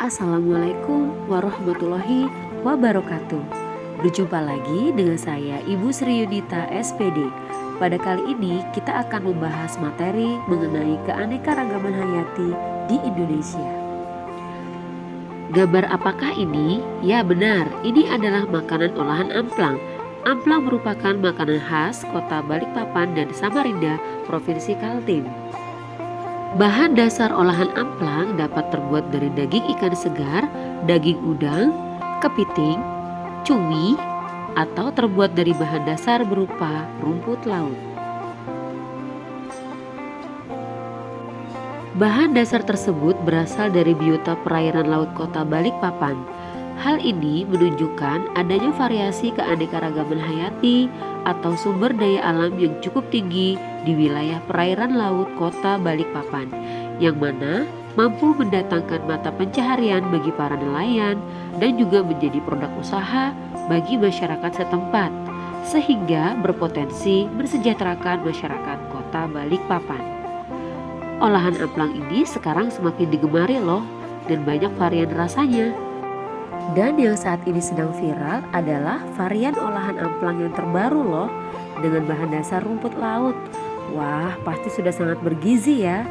Assalamualaikum warahmatullahi wabarakatuh. Berjumpa lagi dengan saya Ibu Sri Yunita SPD. Pada kali ini kita akan membahas materi mengenai keanekaragaman hayati di Indonesia. Gambar apakah ini? Ya benar, ini adalah makanan olahan amplang. Amplang merupakan makanan khas kota Balikpapan dan Samarinda, Provinsi Kaltim. Bahan dasar olahan amplang dapat terbuat dari daging ikan segar, daging udang, kepiting, cumi, atau terbuat dari bahan dasar berupa rumput laut. Bahan dasar tersebut berasal dari biota perairan laut kota Balikpapan. Hal ini menunjukkan adanya variasi keanekaragaman hayati atau sumber daya alam yang cukup tinggi di wilayah perairan laut kota Balikpapan, yang mana mampu mendatangkan mata pencaharian bagi para nelayan dan juga menjadi produk usaha bagi masyarakat setempat, sehingga berpotensi mensejahterakan masyarakat kota Balikpapan. Olahan amplang ini sekarang semakin digemari loh, dan banyak varian rasanya. Dan yang saat ini sedang viral adalah varian olahan amplang yang terbaru loh, dengan bahan dasar rumput laut. Wah, pasti sudah sangat bergizi ya,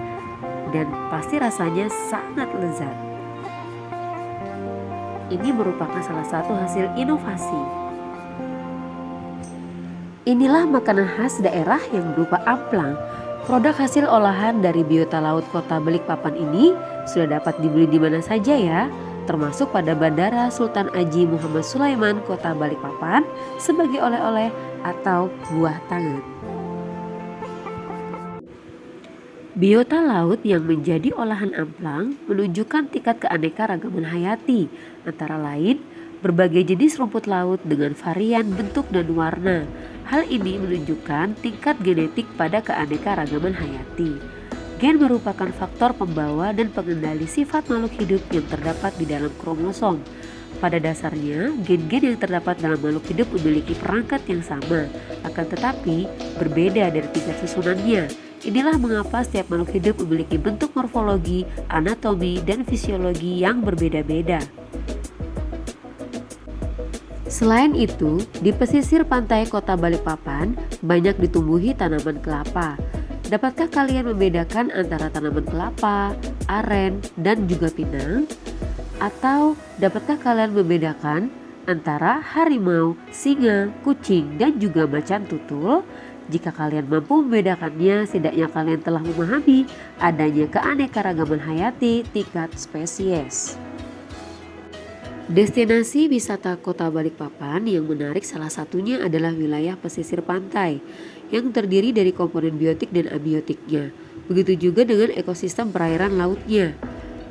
dan pasti rasanya sangat lezat. Ini merupakan salah satu hasil inovasi. Inilah makanan khas daerah yang berupa amplang. Produk hasil olahan dari biota laut kota Balikpapan ini sudah dapat dibeli di mana saja ya, termasuk pada Bandara Sultan Haji Muhammad Sulaiman kota Balikpapan sebagai oleh-oleh atau buah tangan. Biota laut yang menjadi olahan amplang menunjukkan tingkat keanekaragaman hayati, antara lain berbagai jenis rumput laut dengan varian bentuk dan warna. Hal ini menunjukkan tingkat genetik pada keanekaragaman hayati. Gen merupakan faktor pembawa dan pengendali sifat makhluk hidup yang terdapat di dalam kromosom. Pada dasarnya, gen-gen yang terdapat dalam makhluk hidup memiliki perangkat yang sama, akan tetapi berbeda dari tingkat susunannya. Inilah mengapa setiap makhluk hidup memiliki bentuk morfologi, anatomi, dan fisiologi yang berbeda-beda. Selain itu, di pesisir pantai kota Balikpapan banyak ditumbuhi tanaman kelapa. Dapatkah kalian membedakan antara tanaman kelapa, aren, dan juga pinang? Atau dapatkah kalian membedakan antara harimau, singa, kucing, dan juga macan tutul? Jika kalian mampu membedakannya, setidaknya kalian telah memahami adanya keanekaragaman hayati tingkat spesies. Destinasi wisata kota Balikpapan yang menarik salah satunya adalah wilayah pesisir pantai yang terdiri dari komponen biotik dan abiotiknya. Begitu juga dengan ekosistem perairan lautnya.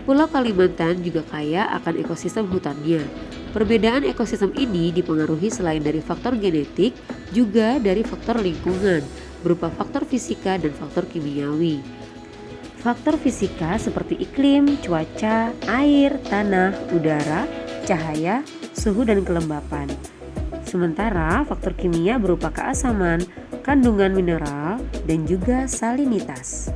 Pulau Kalimantan juga kaya akan ekosistem hutannya. Perbedaan ekosistem ini dipengaruhi selain dari faktor genetik, juga dari faktor lingkungan, berupa faktor fisika dan faktor kimiawi. Faktor fisika seperti iklim, cuaca, air, tanah, udara, cahaya, suhu, dan kelembapan. Sementara faktor kimia berupa keasaman, kandungan mineral, dan juga salinitas.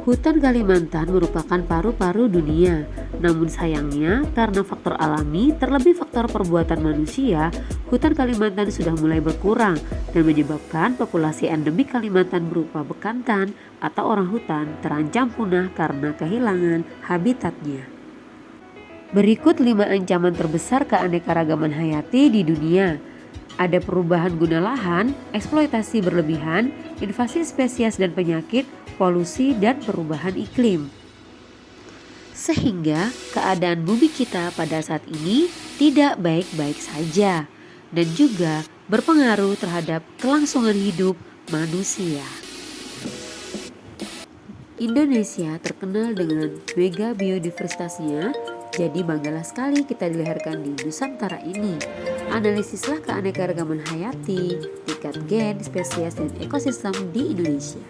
Hutan Kalimantan merupakan paru-paru dunia. Namun sayangnya karena faktor alami terlebih faktor perbuatan manusia, hutan Kalimantan sudah mulai berkurang dan menyebabkan populasi endemik Kalimantan berupa bekantan atau orang hutan terancam punah karena kehilangan habitatnya. Berikut 5 ancaman terbesar keanekaragaman hayati di dunia. Ada perubahan guna lahan, eksploitasi berlebihan, invasi spesies dan penyakit, polusi, dan perubahan iklim. Sehingga keadaan bumi kita pada saat ini tidak baik-baik saja dan juga berpengaruh terhadap kelangsungan hidup manusia. Indonesia terkenal dengan mega biodiversitasnya, jadi banggalah sekali kita dilahirkan di Nusantara ini. Analisislah keanekaragaman hayati, tingkat gen, spesies, dan ekosistem di Indonesia.